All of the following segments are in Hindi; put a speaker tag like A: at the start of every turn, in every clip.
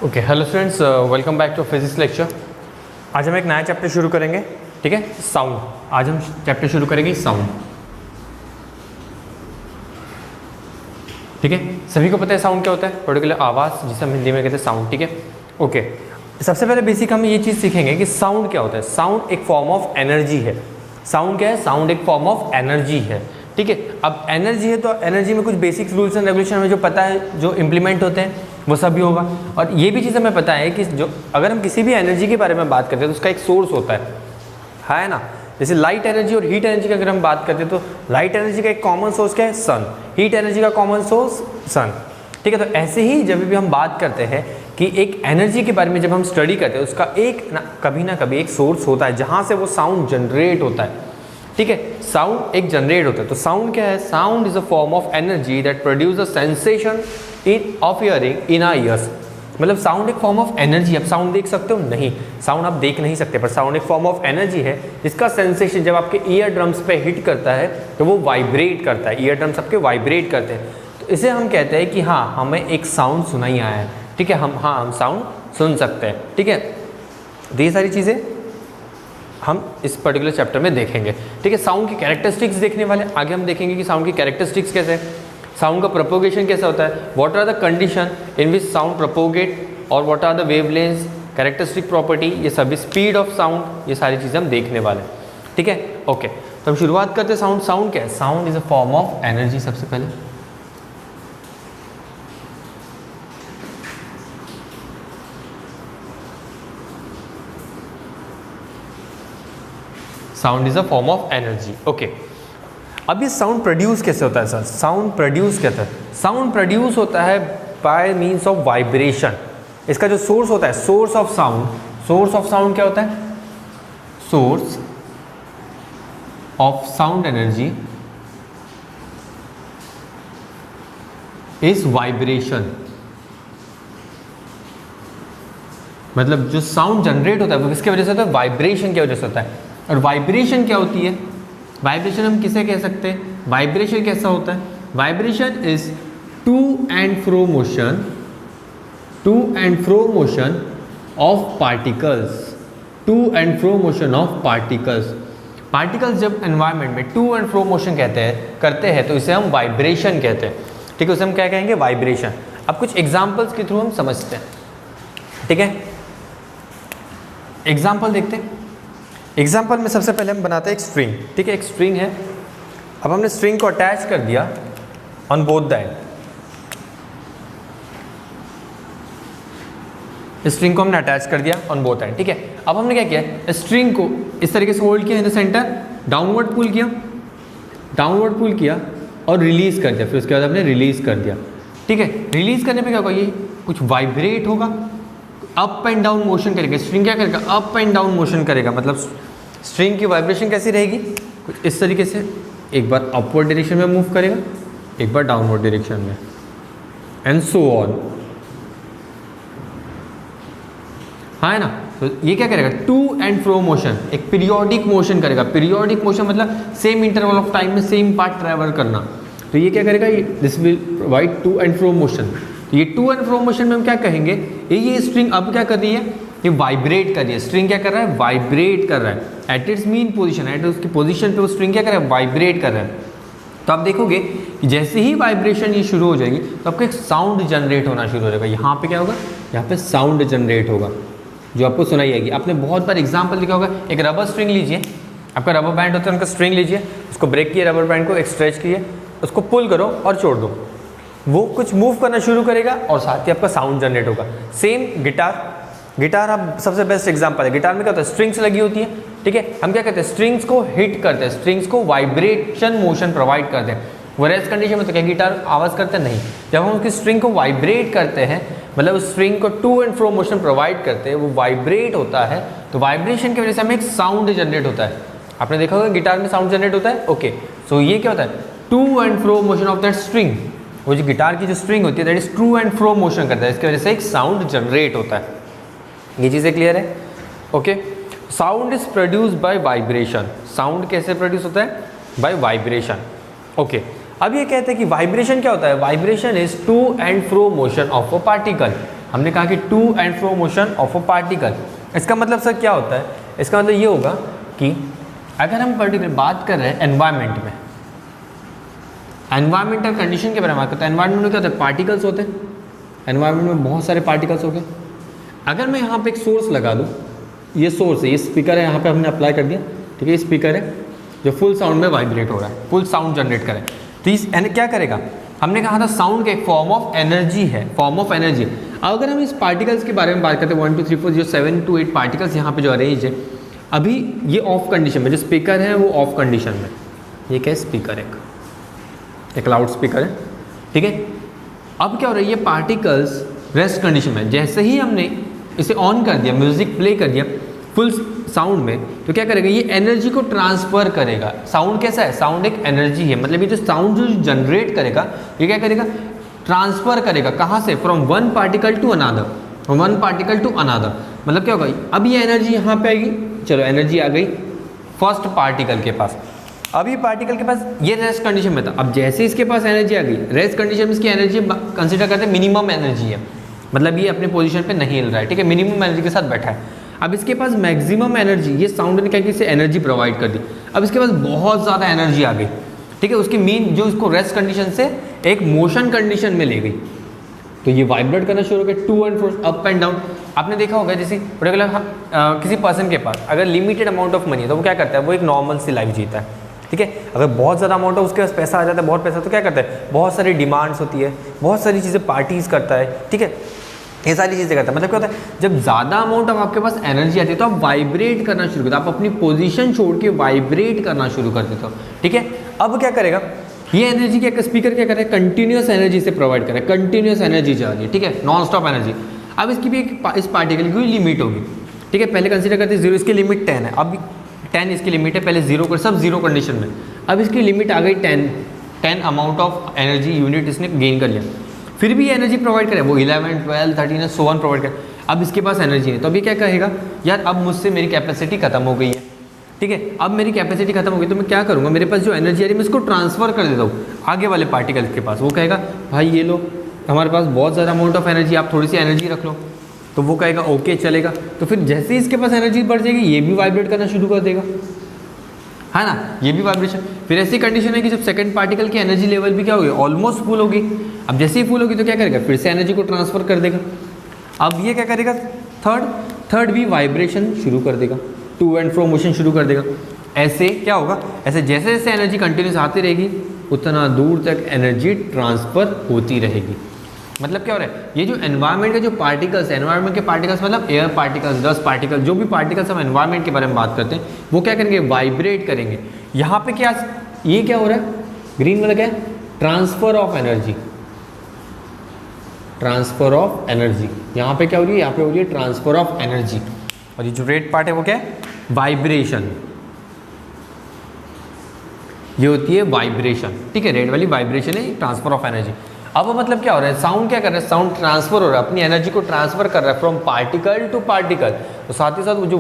A: Okay, hello students, welcome back to physics lecture. आज हम एक नया चैप्टर शुरू करेंगे, ठीक है, साउंड। आज हम चैप्टर शुरू करेंगे साउंड, ठीक है। सभी को पता है साउंड क्या होता है, पर्टिकुलर आवाज़, जिसे हम हिंदी में कहते हैं साउंड, ठीक है। ओके, सबसे पहले बेसिक हम ये चीज़ सीखेंगे कि साउंड क्या होता है। साउंड एक फॉर्म ऑफ एनर्जी है। साउंड क्या है? साउंड एक फॉर्म ऑफ एनर्जी है, ठीक है। अब एनर्जी है तो एनर्जी में कुछ बेसिक रूल्स एंड रेगुलेशन हमें जो पता है, जो इम्प्लीमेंट होते हैं, वो सब भी होगा। और ये भी चीज़ हमें पता है कि जो अगर हम किसी भी एनर्जी के बारे में बात करते हैं तो उसका एक सोर्स होता है ना। जैसे लाइट एनर्जी और हीट एनर्जी की अगर हम बात करते हैं तो लाइट एनर्जी का एक कॉमन सोर्स क्या है? सन। हीट एनर्जी का कॉमन सोर्स सन, ठीक है। तो ऐसे ही जब भी हम बात करते हैं कि एक एनर्जी के बारे में जब हम स्टडी करते हैं, उसका एक कभी ना कभी एक सोर्स होता है जहाँ से वो साउंड जनरेट होता है, ठीक है। साउंड एक जनरेट होता है। तो साउंड क्या है? Sound is a form of energy that produce a sensation of hearing in our ears. मतलब साउंड एक फॉर्म ऑफ एनर्जी। अब साउंड देख सकते हो? नहीं, साउंड आप देख नहीं सकते, पर साउंड एक फॉर्म ऑफ एनर्जी है जिसका सेंसेशन जब आपके ईयर ड्रम्स पे हिट करता है तो वो वाइब्रेट करता है। ईयर ड्रम्स आपके वाइब्रेट करते हैं, तो इसे हम कहते हैं कि हाँ, हमें एक साउंड सुनाई आया है, ठीक है। हम साउंड सुन सकते हैं, ठीक है। तो ये सारी चीज़ें हम इस पर्टिकुलर चैप्टर में देखेंगे, ठीक है। साउंड की कैरेक्टरिस्टिक्स देखने वाले, आगे हम देखेंगे कि साउंड की कैरेक्टरिस्टिक्स कैसे है, साउंड का प्रोपोगेशन कैसा होता है, what are the condition in which sound propagate, और what are the wavelengths, characteristic property, ये सभी, स्पीड ऑफ साउंड, ये सारी चीज़ें हम देखने वाले हैं, ठीक है। ओके, तो हम शुरुआत करते हैं। साउंड साउंड क्या है? Sound is a form of energy. सबसे पहले sound is a form of energy, okay. अब ये साउंड प्रोड्यूस कैसे होता है सर? साउंड प्रोड्यूस कहते हैं, साउंड प्रोड्यूस होता है बाय मीन्स ऑफ वाइब्रेशन। इसका जो सोर्स होता है, सोर्स ऑफ साउंड क्या होता है? Source of sound energy is vibration. मतलब जो साउंड जनरेट होता है वो किसकी वजह से होता है? वाइब्रेशन की वजह से होता है। और वाइब्रेशन क्या होती है? वाइब्रेशन हम किसे कह सकते हैं? वाइब्रेशन कैसा होता है? Vibration is to and fro motion of particles. To and fro motion of particles जब एनवायरनमेंट में टू एंड फ्रो मोशन करते हैं तो इसे हम वाइब्रेशन कहते हैं, ठीक है। उसे हम क्या कहेंगे? वाइब्रेशन। अब कुछ एग्जाम्पल्स के थ्रू हम समझते हैं, ठीक है। एग्जाम्पल देखते हैं। एग्जाम्पल में सबसे पहले हम बनाते हैं एक स्ट्रिंग, ठीक है। एक स्ट्रिंग है, अब हमने स्ट्रिंग को अटैच कर दिया on both the end. String को हमने अटैच कर दिया ऑन बोथ एंड, ठीक है। अब हमने क्या किया? स्ट्रिंग को इस तरीके से होल्ड किया इन द सेंटर, डाउनवर्ड पुल किया और रिलीज कर दिया। फिर उसके बाद हमने रिलीज कर दिया, ठीक है। रिलीज करने पे क्या होगा? ये कुछ वाइब्रेट होगा, अप एंड डाउन मोशन करेगा। स्ट्रिंग क्या करेगा? अप एंड डाउन मोशन करेगा। मतलब स्ट्रिंग की वाइब्रेशन कैसी रहेगी? कुछ इस तरीके से, एक बार अपवर्ड डायरेक्शन में मूव करेगा, एक बार डाउनवर्ड डायरेक्शन में, एंड सो ऑन, हाँ है ना। तो ये क्या करेगा? टू एंड फ्रो मोशन, एक पीरियोडिक मोशन करेगा। पीरियोडिक मोशन मतलब सेम इंटरवल ऑफ टाइम में सेम पाथ ट्रैवल करना। तो ये क्या करेगा? This will provide to and fro motion. ये टू एंड फ्रो मोशन में हम क्या कहेंगे? ये स्ट्रिंग अब क्या कर रही है? ये वाइब्रेट कर रही है। स्ट्रिंग क्या कर रहा है? वाइब्रेट कर रहा है at its mean position. At उसकी पोजीशन पे वो स्ट्रिंग क्या कर रहा है? वाइब्रेट कर रहा है। तो आप देखोगे कि जैसे ही वाइब्रेशन ये शुरू हो जाएगी तो आपको एक साउंड जनरेट होना शुरू हो जाएगा। यहाँ पे क्या होगा? यहाँ पे साउंड जनरेट होगा जो आपको सुनाई आएगी। आपने बहुत बार एग्जाम्पल लिखा होगा। एक रबर स्ट्रिंग लीजिए, आपका रबर बैंड होता है, उनका स्ट्रिंग लीजिए, उसको ब्रेक किए, रबर बैंड को एक स्ट्रेच किए, उसको पुल करो और छोड़ दो, वो कुछ मूव करना शुरू करेगा और साथ ही आपका साउंड जनरेट होगा। सेम गिटार आप सबसे बेस्ट एग्जांपल है। गिटार में क्या होता है? स्ट्रिंग्स लगी होती है, ठीक है। हम क्या करते हैं? स्ट्रिंग्स को हिट करते हैं, स्ट्रिंग्स को वाइब्रेशन मोशन प्रोवाइड करते हैं। वो रेस्ट कंडीशन में तो क्या गिटार आवाज़ करते हैं? नहीं। जब हम उसकी स्ट्रिंग को वाइब्रेट करते हैं, मतलब उस स्ट्रिंग को to and fro motion provide करते हैं, वो वाइब्रेट होता है, तो वाइब्रेशन की वजह से हमें एक साउंड जनरेट होता है। आपने देखा होगा गिटार में साउंड जनरेट होता है, ओके। सो ये क्या होता है? To and fro motion of that string. वो जो गिटार की जो स्ट्रिंग होती है that is to and fro motion करता है, इसकी वजह से एक साउंड जनरेट होता है। ये चीज़ें क्लियर है? Okay. Sound is produce by vibration. Sound कैसे प्रोड्यूस होता है? By vibration, okay. अब ये कहते हैं कि वाइब्रेशन क्या होता है? Vibration is to and fro motion of a particle. हमने कहा कि to and fro motion of a particle. इसका मतलब सर क्या होता है? इसका मतलब ये होगा कि अगर हम पर्टिकुलर बात कर रहे हैं एनवायरनमेंट में, एनवायरमेंटल कंडीशन के बारे में बात करते हैं, एनवायरनमेंट में क्या होता है? पार्टिकल्स होते हैं, एनवायरनमेंट में बहुत सारे पार्टिकल्स हो गए। अगर मैं यहाँ पे एक सोर्स लगा दूँ, ये सोर्स है, ये स्पीकर है, यहाँ पे हमने अप्लाई कर दिया, ठीक है, ये स्पीकर है जो फुल साउंड में वाइब्रेट हो रहा है, फुल साउंड जनरेट करे, तो इस क्या करेगा? हमने कहा था साउंड का एक फॉर्म ऑफ एनर्जी है, फॉर्म ऑफ एनर्जी। अगर हम इस पार्टिकल्स के बारे में बात करते हैं 1 2 3 4 जो 7 to 8 पार्टिकल्स यहाँ पे जो अरेंज है, अभी ये ऑफ कंडीशन में, जो स्पीकर है वो ऑफ कंडीशन में, ये क्या है? स्पीकर एक लाउड स्पीकर है, ठीक है। अब क्या हो रहा है? ये पार्टिकल्स रेस्ट कंडीशन में, जैसे ही हमने इसे ऑन कर दिया, म्यूजिक प्ले कर दिया फुल साउंड में, तो क्या करेगा? ये एनर्जी को ट्रांसफर करेगा। साउंड कैसा है? साउंड एक एनर्जी है, मतलब ये जो साउंड जो जनरेट करेगा, ये क्या करेगा? ट्रांसफर करेगा। कहाँ से? From one particle to another, one particle to another. मतलब क्या होगा? अब ये एनर्जी यहाँ पे आएगी, चलो एनर्जी आ गई फर्स्ट पार्टिकल के पास। अब ये पार्टिकल के पास ये रेस्ट कंडीशन में था, अब जैसे इसके पास एनर्जी आ गई, रेस्ट कंडीशन में इसकी एनर्जी कंसिडर करते हैं मिनिमम एनर्जी है, मतलब ये अपने पोजीशन पे नहीं हिल रहा है, ठीक है, मिनिमम एनर्जी के साथ बैठा है। अब इसके पास मैक्सिमम एनर्जी, ये साउंड ने क्या कि इसे एनर्जी प्रोवाइड कर दी, अब इसके पास बहुत ज़्यादा एनर्जी आ गई, ठीक है, उसकी मीन जो इसको रेस्ट कंडीशन से एक मोशन कंडीशन में ले गई, तो ये वाइब्रेट करना शुरू हो गया, to and fro, up and down. आपने देखा होगा जैसे पर्टिकुलर किसी पर्सन के पास अगर लिमिटेड अमाउंट ऑफ मनी है तो वो क्या करता है? वो एक नॉर्मल सी लाइफ जीता है, ठीक है। अगर बहुत ज़्यादा अमाउंट है, उसके पास पैसा आ जाता है, बहुत पैसा, तो क्या करता है? बहुत सारी डिमांड्स होती है, बहुत सारी चीज़ें पार्टीज़ करता है, ठीक है, ये सारी चीज़ें करता है। मतलब क्या होता है? जब ज़्यादा अमाउंट ऑफ आपके पास एनर्जी आती है तो आप वाइब्रेट करना शुरू करते हो, आप अपनी पोजीशन छोड़ के वाइब्रेट करना शुरू कर देते हो, ठीक है। अब क्या करेगा? ये एनर्जी क्या स्पीकर क्या कर रहा है? कंटिन्यूस एनर्जी से प्रोवाइड कर रहा है, कंटिन्यूस एनर्जी जा रही है, ठीक है, नॉन स्टॉप एनर्जी। अब इसकी भी इस पार्टिकल की लिमिट होगी, ठीक है, पहले कंसीडर करते हैं 0, इसकी लिमिट 10 है, अब 10 इसकी लिमिट है, पहले 0 कर, सब 0 कंडीशन में, अब इसकी लिमिट आ गई 10 अमाउंट ऑफ एनर्जी यूनिट इसने गेन कर लिया, फिर भी एनर्जी प्रोवाइड करे, वो 11 12 13 सो ऑन प्रोवाइड करे। अब इसके पास एनर्जी नहीं, तो अभी क्या कहेगा? यार अब मुझसे मेरी कैपेसिटी खत्म हो गई है, ठीक है, अब मेरी कैपेसिटी खत्म हो गई, तो मैं क्या करूँगा? मेरे पास जो एनर्जी आ रही है मैं इसको ट्रांसफर कर देता हूँ आगे वाले पार्टिकल्स के पास। वो कहेगा भाई ये लो, हमारे पास बहुत ज़्यादा अमाउंट ऑफ एनर्जी, आप थोड़ी सी एनर्जी रख लो, तो वो कहेगा ओके चलेगा। तो फिर जैसे ही इसके पास एनर्जी बढ़ जाएगी, ये भी वाइब्रेट करना शुरू कर देगा, है ना, ये भी वाइब्रेशन। फिर ऐसी कंडीशन है कि जब सेकंड पार्टिकल की एनर्जी लेवल भी क्या होगी? ऑलमोस्ट फुल होगी। अब जैसे ही फुल होगी तो क्या करेगा? फिर से एनर्जी को ट्रांसफर कर देगा। अब ये क्या करेगा? थर्ड भी वाइब्रेशन शुरू कर देगा, टू एंड फ्रो मोशन शुरू कर देगा। ऐसे क्या होगा? ऐसे जैसे जैसे एनर्जी कंटिन्यूस आती रहेगी, उतना दूर तक एनर्जी ट्रांसफर होती रहेगी। मतलब क्या हो रहा है? ये जो एनवायरनमेंट के जो पार्टिकल्स है, एनवायरनमेंट के पार्टिकल्स मतलब एयर पार्टिकल्स, डस्ट पार्टिकल्स, जो भी पार्टिकल्स हम एनवायरनमेंट के बारे में बात करते हैं, वो क्या करेंगे? वाइब्रेट करेंगे। यहाँ पे क्या, ये क्या हो रहा है? ग्रीन वाला क्या है? Transfer of energy, transfer of energy. यहाँ पे क्या हो रही है? यहाँ पे हो रही है ट्रांसफर ऑफ एनर्जी। और ये जो रेड पार्ट है वो क्या है? वाइब्रेशन। ये होती है वाइब्रेशन, ठीक है, रेड वाली वाइब्रेशन है, ट्रांसफर ऑफ एनर्जी। अब मतलब क्या हो रहा है? साउंड क्या कर रहा है? साउंड ट्रांसफर हो रहा है, अपनी एनर्जी को ट्रांसफर कर रहा है फ्रॉम पार्टिकल टू पार्टिकल। तो साथ ही साथ वो जो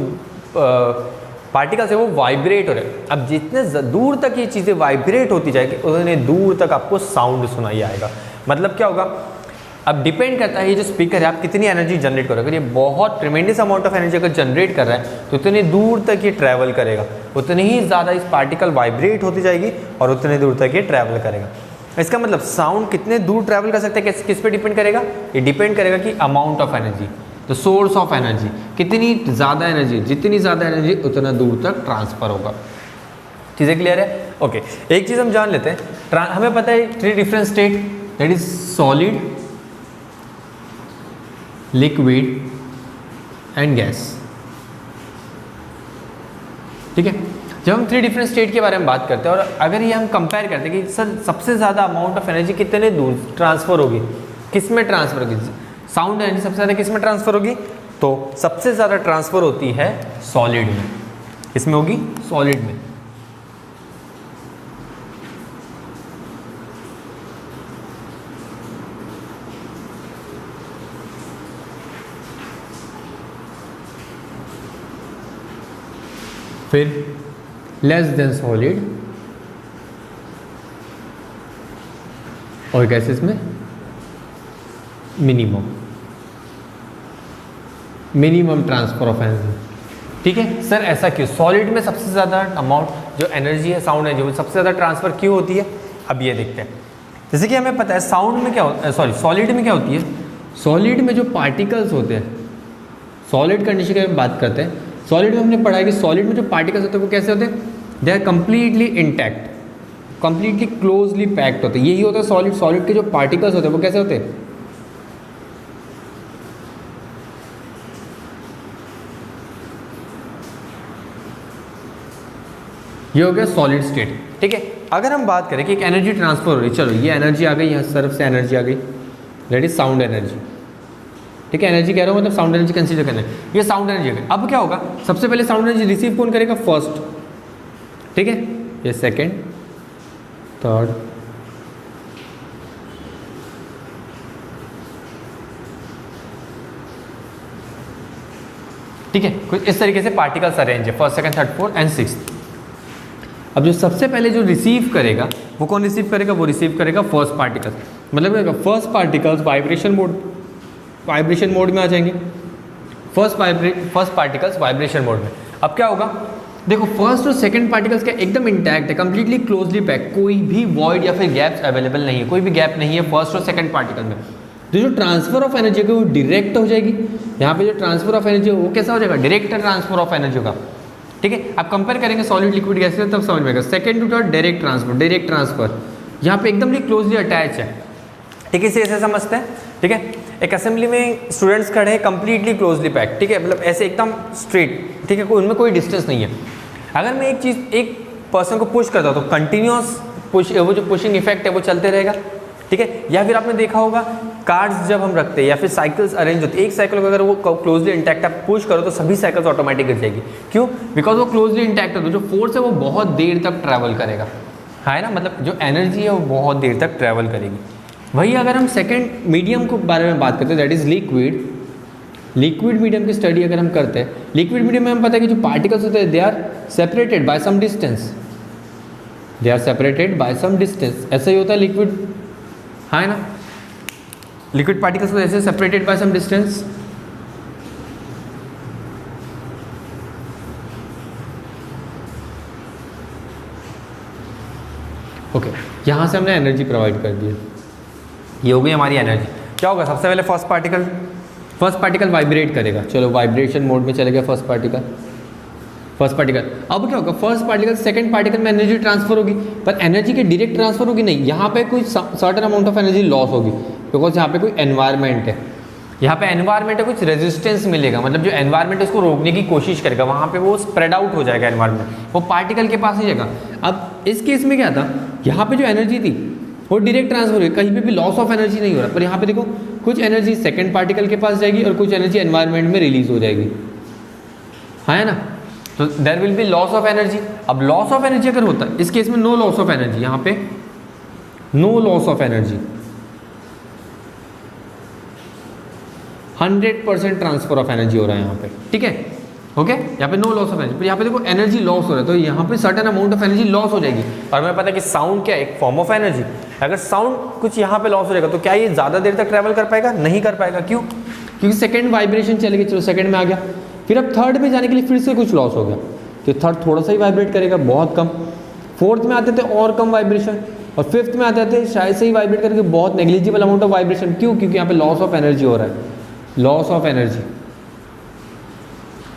A: पार्टिकल्स है वो वाइब्रेट हो रहे हैं। अब जितने दूर तक ये चीज़ें वाइब्रेट होती जाएगी, उतने दूर तक आपको साउंड सुनाई आएगा। मतलब क्या होगा? अब डिपेंड करता है ये जो स्पीकर है आप कितनी एनर्जी जनरेट करोगे। अगर ये बहुत ट्रिमेंडस अमाउंट ऑफ एनर्जी अगर जनरेट कर रहा है तो उतनी दूर तक ये ट्रैवल करेगा, उतनी ही ज़्यादा इस पार्टिकल वाइब्रेट होती जाएगी और उतने दूर तक ये ट्रैवल करेगा। इसका मतलब साउंड कितने दूर ट्रैवल कर सकते हैं, किस पे डिपेंड करेगा? ये डिपेंड करेगा कि amount of energy, the source of energy, कितनी ज़्यादा एनर्जी, जितनी ज़्यादा एनर्जी उतना दूर तक ट्रांसफ़र होगा। चीज़ें क्लियर है? ओके, एक चीज़ हम जान लेते हैं, हमें पता है 3 different state, that is solid, liquid and gas, ठीक है। जब हम 3 डिफरेंट स्टेट के बारे में बात करते हैं और अगर ये हम कंपेयर करते हैं कि सर सबसे ज़्यादा अमाउंट ऑफ एनर्जी कितने दूर ट्रांसफ़र होगी, किस में ट्रांसफ़र होगी, साउंड एनर्जी सबसे ज़्यादा किस में ट्रांसफ़र होगी? तो सबसे ज़्यादा ट्रांसफ़र होती है सॉलिड में। इसमें होगी सॉलिड में। फिर लेस देन सॉलिड और गैसेस में minimum. Minimum transfer of energy. ठीक है सर, ऐसा क्यों? सॉलिड में सबसे ज़्यादा अमाउंट जो एनर्जी है, साउंड एनर्जी, वो सबसे ज़्यादा ट्रांसफर क्यों होती है? अब ये देखते हैं। जैसे कि हमें पता है साउंड में क्या होता है, सॉरी सॉलिड में क्या होती है? सॉलिड में जो पार्टिकल्स होते हैं, सॉलिड कंडीशन की बात करते हैं, सॉलिड में हमने पढ़ा है कि सॉलिड में जो पार्टिकल्स होते हैं वो कैसे होते हैं? They are completely intact, completely closely packed होते हैं। यही होता है सॉलिड। सॉलिड के जो पार्टिकल्स होते हैं वो कैसे होते हैं? ये हो गया सॉलिड स्टेट। ठीक है, अगर हम बात करें कि एक एनर्जी ट्रांसफर हो रही है, चलो ये एनर्जी आ गई, यहाँ तरफ से एनर्जी आ गई, दैट इज साउंड एनर्जी। ठीक है, एनर्जी कह रहा हूँ मतलब साउंड एनर्जी कंसीडर करना है, ये साउंड एनर्जी आ गई। अब क्या होगा? सबसे पहले साउंड एनर्जी रिसीव कौन करेगा? फर्स्ट। ठीक है, ये सेकेंड, थर्ड, ठीक है, कुछ इस तरीके से पार्टिकल्स अरेंज है, first, second, third, fourth and sixth. अब जो सबसे पहले जो रिसीव करेगा वो कौन रिसीव करेगा? वो रिसीव करेगा फर्स्ट पार्टिकल। मतलब फर्स्ट पार्टिकल्स वाइब्रेशन मोड में आ जाएंगे। फर्स्ट पार्टिकल्स वाइब्रेशन मोड में। अब क्या होगा? देखो फर्स्ट और सेकंड पार्टिकल्स क्या एकदम इंटैक्ट है, कंप्लीटली क्लोजली पैक, कोई भी वॉइड या फिर गैप्स अवेलेबल नहीं है, कोई भी गैप नहीं है फर्स्ट और सेकंड पार्टिकल में। तो जो ट्रांसफर ऑफ एनर्जी है वो डायरेक्ट हो जाएगी। यहाँ पे जो ट्रांसफर ऑफ एनर्जी है वो कैसा हो जाएगा? डायरेक्ट ट्रांसफर ऑफ एनर्जी होगा। ठीक है, आप कंपेयर करेंगे सॉलिड लिक्विड गैस से तब समझ में आएगा। Second to third direct transfer यहाँ पे एकदम क्लोजली अटैच है। ठीक है, इसे ऐसे समझते हैं। ठीक है, एक असेंबली में स्टूडेंट्स खड़े हैं कंप्लीटली क्लोजली पैक। ठीक है, मतलब ऐसे एकदम स्ट्रेट। ठीक है, उनमें कोई डिस्टेंस नहीं है। अगर मैं एक पर्सन को पुश करता हूँ तो कंटिन्यूस पुश, वो जो पुशिंग इफेक्ट है वो चलते रहेगा। ठीक है, या फिर आपने देखा होगा कार्ड्स जब हम रखते हैं या फिर साइकिल्स अरेंज होती है, एक साइकिल को अगर वो क्लोजली इंटैक्ट आप पुश करो तो सभी साइकिल्स ऑटोमेटिक गिर जाएगी। क्यों? बिकॉज वो क्लोजली इंटैक्ट है, तो जो फोर्स है वो बहुत देर तक ट्रैवल करेगा, है ना, मतलब जो एनर्जी है वो बहुत देर तक ट्रैवल करेगी। वही अगर हम सेकेंड मीडियम को बारे में बात करते हैं, दैट इज लिक्विड मीडियम की स्टडी अगर हम करते हैं, लिक्विड मीडियम में हम पता है कि जो पार्टिकल्स होते हैं they are separated by some distance, ऐसा ही होता है लिक्विड, है ना। लिक्विड पार्टिकल्स को ऐसे separated by some distance. Okay, यहाँ से हमने एनर्जी प्रोवाइड कर दी है, ये हो गई हमारी एनर्जी। क्या होगा? सबसे पहले फर्स्ट पार्टिकल वाइब्रेट करेगा। चलो वाइब्रेशन मोड में चले गया फर्स्ट पार्टिकल। अब क्या होगा? फर्स्ट पार्टिकल सेकंड पार्टिकल में एनर्जी ट्रांसफर होगी, पर एनर्जी के डायरेक्ट ट्रांसफर होगी नहीं, यहाँ पे कोई certain amount of energy loss होगी, बिकॉज यहाँ पे कोई एनवायरनमेंट है, कुछ रेजिस्टेंस मिलेगा, मतलब जो एनवायरनमेंट है उसको रोकने की कोशिश करेगा, वहाँ पे वो स्प्रेड आउट हो जाएगा एनवायरनमेंट, वो पार्टिकल के पास ही जाएगा। अब इस केस में क्या था? यहाँ पे जो एनर्जी थी वो डायरेक्ट ट्रांसफर हो रही है, कहीं पे भी लॉस ऑफ एनर्जी नहीं हो रहा, पर यहाँ पे देखो कुछ एनर्जी सेकंड पार्टिकल के पास जाएगी और कुछ एनर्जी एनवायरनमेंट में रिलीज हो जाएगी, है ना। तो there will be loss of energy. अब लॉस ऑफ एनर्जी अगर होता है, इस केस में नो लॉस ऑफ एनर्जी, यहाँ पे no loss of energy, 100% transfer of energy हो रहा है यहाँ पे। ठीक है, ओके, यहाँ पे नो लॉस ऑफ एनर्जी, पर यहाँ पे देखो एनर्जी लॉस हो रहा है, तो यहाँ पे certain amount of energy loss हो जाएगी। और हमें पता है कि साउंड क्या है? एक फॉर्म ऑफ एनर्जी। अगर साउंड कुछ यहाँ पे लॉस हो जाएगा तो क्या ये ज़्यादा देर तक ट्रैवल कर पाएगा? नहीं कर पाएगा। क्यों? क्योंकि सेकंड वाइब्रेशन चलेगी, चलो सेकंड में आ गया, फिर अब थर्ड में जाने के लिए फिर से कुछ लॉस हो गया, तो थर्ड थोड़ा सा ही वाइब्रेट करेगा, बहुत कम। फोर्थ में आते थे और कम वाइब्रेशन, और फिफ्थ में आते थे शायद से ही वाइब्रेट करके बहुत नेग्लिजिबल अमाउंट ऑफ वाइब्रेशन। क्यों? क्योंकि यहाँ पे लॉस ऑफ एनर्जी हो रहा है, लॉस ऑफ एनर्जी,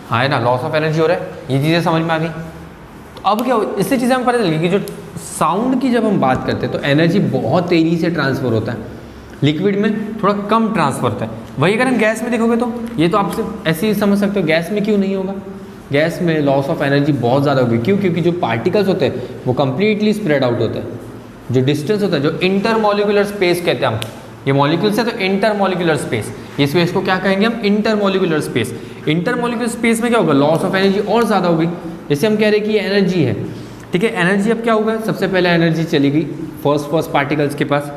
A: हाँ है ना, लॉस ऑफ एनर्जी हो रहा है। ये चीज़ें समझ में आ गई। तो अब क्या हो, इससे चीज़ें हमें पता चल गई कि जो साउंड की जब हम बात करते हैं तो एनर्जी बहुत तेज़ी से ट्रांसफर होता है, लिक्विड में थोड़ा कम ट्रांसफर होता है। वही अगर हम गैस में देखोगे तो ये तो आप सिर्फ ऐसे ही समझ सकते हो, गैस में क्यों नहीं होगा? गैस में लॉस ऑफ एनर्जी बहुत ज़्यादा होगी। क्यों? क्योंकि जो पार्टिकल्स होते हैं वो कंप्लीटली स्प्रेड आउट होते हैं, जो डिस्टेंस होता है, जो इंटरमॉलिक्यूलर स्पेस कहते हैं हम, ये मॉलिक्यूल्स है तो इंटरमॉलिक्यूलर स्पेस, ये स्पेस को क्या कहेंगे हम? Intermolecular space. इंटरमॉलिक्यूलर स्पेस में क्या होगा? लॉस ऑफ एनर्जी और ज़्यादा होगी। जैसे हम कह रहे हैं कि ये एनर्जी है, ठीक है, एनर्जी अब क्या होगा? सबसे पहले एनर्जी चली गई फर्स्ट पार्टिकल्स के पास,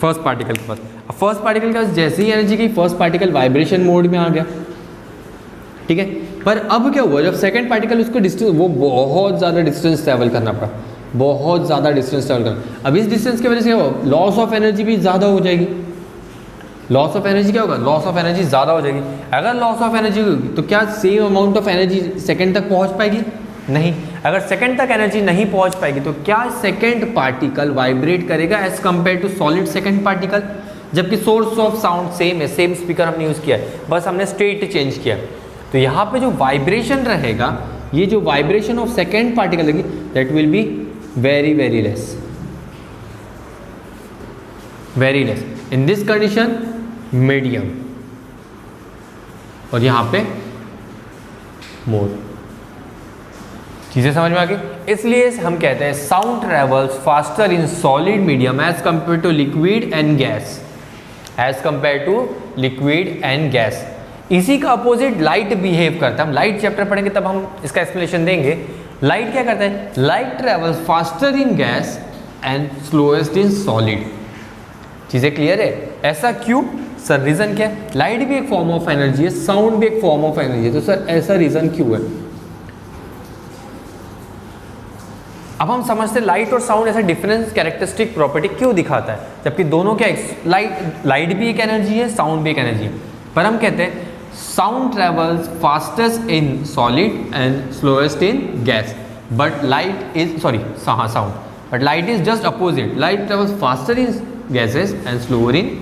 A: फर्स्ट पार्टिकल के पास। अब फर्स्ट पार्टिकल के पास जैसे ही एनर्जी गई, फर्स्ट पार्टिकल वाइब्रेशन मोड में आ गया, ठीक है। पर अब क्या हुआ? जब सेकंड पार्टिकल उसको डिस्टेंस, वो बहुत ज़्यादा डिस्टेंस ट्रैवल करना पड़ा, बहुत ज़्यादा डिस्टेंस ट्रैवल करना। अब इस डिस्टेंस की वजह से लॉस ऑफ एनर्जी भी ज़्यादा हो जाएगी, लॉस ऑफ एनर्जी क्या होगा, लॉस ऑफ एनर्जी ज़्यादा हो जाएगी। अगर लॉस ऑफ एनर्जी होगी तो क्या same amount of energy second तक पहुंच पाएगी, नहीं। अगर सेकंड तक एनर्जी नहीं पहुंच पाएगी तो क्या सेकंड पार्टिकल वाइब्रेट करेगा as compare to solid second particle, जबकि सोर्स ऑफ साउंड सेम है, सेम स्पीकर हमने यूज़ किया है, बस हमने स्टेट चेंज किया। तो यहाँ पे जो वाइब्रेशन रहेगा, ये जो वाइब्रेशन ऑफ सेकंड पार्टिकल रहेगी, that will be very very less, very less. In this condition medium, और यहाँ पे मोर। चीजें समझ में आ गई। इसलिए हम कहते हैं sound travels faster in solid medium as compare to liquid and gas, as compare to liquid and gas. इसी का अपोजिट लाइट बिहेव करता है। हम लाइट चैप्टर पढ़ेंगे तब हम इसका एक्सप्लेनेशन देंगे। लाइट क्या करता है, light travels faster in gas and slowest in solid. चीजें क्लियर है? ऐसा क्यों सर, रीजन क्या है? लाइट भी एक फॉर्म ऑफ एनर्जी है, साउंड भी एक फॉर्म ऑफ एनर्जी है, तो सर ऐसा रीजन क्यों है? अब हम समझते हैं लाइट और साउंड ऐसा डिफरेंस कैरेक्टरिस्टिक प्रॉपर्टी क्यों दिखाता है, जबकि दोनों क्या, लाइट भी एक एनर्जी है, साउंड भी एक एनर्जी है। पर हम कहते हैं sound travels fastest in solid and slowest in gas, but light is sound, but light is just opposite, light travels faster in gases and slower in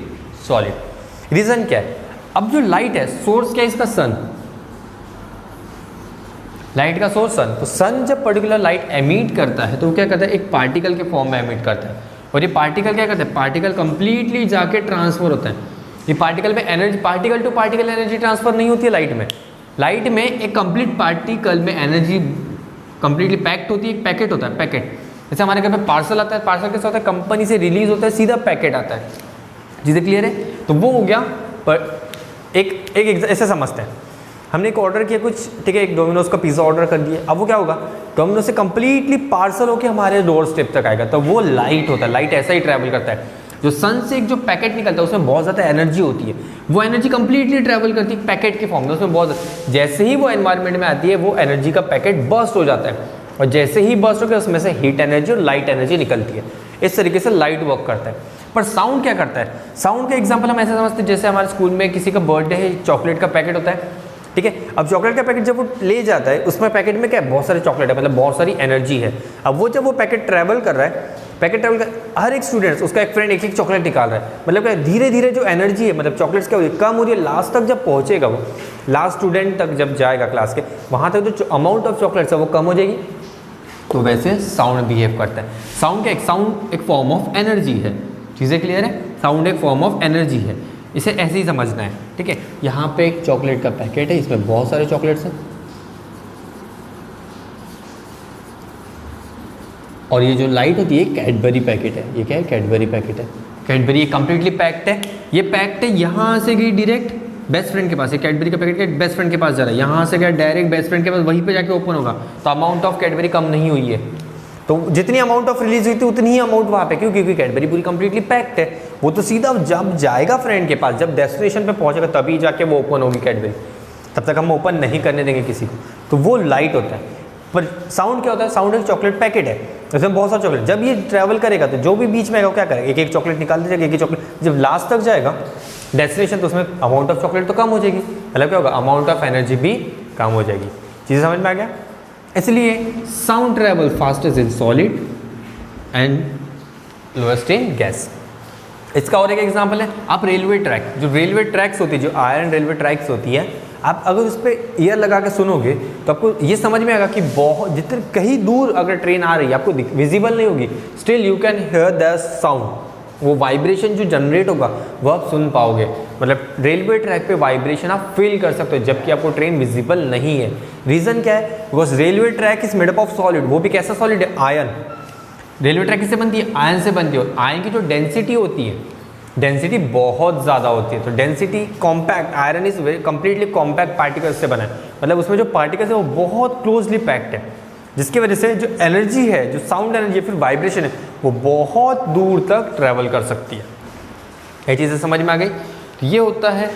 A: solid. Reason क्या है? अब जो लाइट है, सोर्स क्या है इसका, सन। लाइट का सोर्स सन, तो सन जब पर्टिकुलर लाइट एमिट करता है तो वो क्या करता है, एक पार्टिकल के फॉर्म में एमिट करता है, और ये पार्टिकल क्या करता है, पार्टिकल कंप्लीटली जाके ट्रांसफर होता है। ये पार्टिकल में energy, particle to particle energy transfer नहीं होती है लाइट में। लाइट में एक कंप्लीट पार्टिकल में एनर्जी कंप्लीटली पैक्ड होती है, एक पैकेट होता है, पैकेट। जैसे हमारे घर पे पार्सल आता है, पार्सल कैसा होता है, कंपनी से रिलीज होता है, सीधा पैकेट आता है। चीज़ें क्लियर है? तो वो हो गया। पर एक ऐसे समझते हैं, हमने एक ऑर्डर किया कुछ, ठीक है, एक डोमिनोज का पिज़्ज़ा ऑर्डर कर दिया। अब वो क्या होगा, डोमिनोज से कंप्लीटली पार्सल होकर हमारे डोर स्टेप तक आएगा, तो वो लाइट होता है। लाइट ऐसा ही ट्रैवल करता है। जो सन से एक जो पैकेट निकलता है उसमें बहुत ज़्यादा एनर्जी होती है, वो एनर्जी कंप्लीटली ट्रैवल करती है पैकेट के फॉर्म में, उसमें बहुत, जैसे ही वो एनवायरनमेंट में आती है वो एनर्जी का पैकेट बर्स्ट हो जाता है, और जैसे ही बर्स्ट हो गया उसमें से हीट एनर्जी और लाइट एनर्जी निकलती है। इस तरीके से लाइट वर्क करता है। पर साउंड क्या करता है? साउंड का एग्जांपल हम ऐसे समझते हैं, जैसे हमारे स्कूल में किसी का बर्थडे है, चॉकलेट का पैकेट होता है, ठीक है। अब चॉकलेट का पैकेट जब वो ले जाता है, उसमें पैकेट में क्या है, बहुत सारे चॉकलेट है, मतलब बहुत सारी एनर्जी है। अब वो जब वो पैकेट ट्रैवल कर रहा है, पैकेट ट्रैवल कर, हर एक स्टूडेंट्स, उसका एक फ्रेंड एक एक चॉकलेट निकाल रहा है, मतलब क्या, धीरे धीरे जो एनर्जी है, मतलब चॉकलेट्स क्या हो रही है, कम हो रही है। लास्ट तक जब पहुँचेगा वो, लास्ट स्टूडेंट तक जब जाएगा क्लास के, वहाँ तक जो अमाउंट ऑफ चॉकलेट्स है वो कम हो जाएगी। तो वैसे साउंड बिहेव करता है। साउंड एक फॉर्म ऑफ एनर्जी है। चीज़ें क्लियर है? साउंड एक फॉर्म ऑफ एनर्जी है, इसे ऐसे ही समझना है, ठीक है। यहाँ पे एक चॉकलेट का पैकेट है, इसमें बहुत सारे चॉकलेट्स हैं, और ये जो लाइट होती है कैडबरी पैकेट है। ये क्या है? कैडबरी पैकेट है। कैडबरी ये कंप्लीटली पैक्ड है, ये पैक्ड है, यहाँ से गई डायरेक्ट बेस्ट फ्रेंड के पास। ये कैडबरी का पैकेट के बेस्ट फ्रेंड के पास जा रहा है, यहाँ से गया डायरेक्ट बेस्ट फ्रेंड के पास, वहीं पे जाके ओपन होगा। तो अमाउंट ऑफ कैडबरी कम नहीं हुई है, तो जितनी अमाउंट ऑफ रिलीज हुई थी उतनी ही अमाउंट वहाँ पे, क्योंकि कैडबरी पूरी कंप्लीटली पैक्ड है। वो तो सीधा जब जाएगा फ्रेंड के पास, जब डेस्टिनेशन पे पहुँचेगा तभी जाके वो ओपन होगी कैडबरी, तब तक हम ओपन नहीं करने देंगे किसी को। तो वो लाइट होता है। पर साउंड क्या होता है? साउंड एक चॉकलेट पैकेट है, इसमें बहुत सारे चॉकलेट, जब ये ट्रैवल करेगा तो जो भी बीच में आएगा क्या करेगा, एक एक चॉकलेट निकाल दीजिएगा, एक एक चॉकलेट, जब लास्ट तक जाएगा डेस्टिनेशन तो उसमें अमाउंट ऑफ चॉकलेट तो कम हो जाएगी, मतलब क्या होगा, अमाउंट ऑफ एनर्जी भी कम हो जाएगी। चीज़ें समझ में आ गया? इसलिए sound travel fastest in solid and lowest in gas. इसका और एक एग्जांपल है, आप रेलवे ट्रैक, जो रेलवे ट्रैक्स होती है, जो आयरन रेलवे ट्रैक्स होती है, आप अगर उस पर ईयर लगा के सुनोगे तो आपको ये समझ में आएगा कि बहुत जितने कहीं दूर अगर ट्रेन आ रही है आपको विजिबल नहीं होगी, still you can hear the sound, वो वाइब्रेशन जो जनरेट होगा वो आप सुन पाओगे। मतलब रेलवे ट्रैक पे वाइब्रेशन आप फील कर सकते हो, जबकि आपको ट्रेन विजिबल नहीं है। रीज़न क्या है? Because railway track is made up of solid, वो भी कैसा सॉलिड है? आयरन। रेलवे ट्रैक किससे बनती है? आयरन से बनती है। और आयरन की जो डेंसिटी होती है, डेंसिटी बहुत ज़्यादा होती है, तो density compact, iron is very completely compact particles से बना है, मतलब उसमें जो पार्टिकल्स है वो बहुत क्लोजली पैक्ड है, जिसकी वजह से जो एनर्जी है, जो साउंड एनर्जी फिर वाइब्रेशन है, वो बहुत दूर तक ट्रैवल कर सकती है। ये चीज़ें समझ में आ गई? तो ये होता है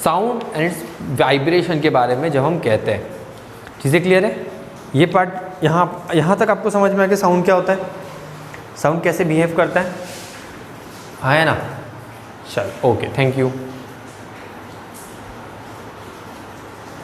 A: साउंड एंड इट्स वाइब्रेशन के बारे में जब हम कहते हैं। चीज़ें क्लियर है? ये पार्ट यहाँ तक आपको समझ में आ गया साउंड क्या होता है, साउंड कैसे बिहेव करता है ना? चल ओके, थैंक यू।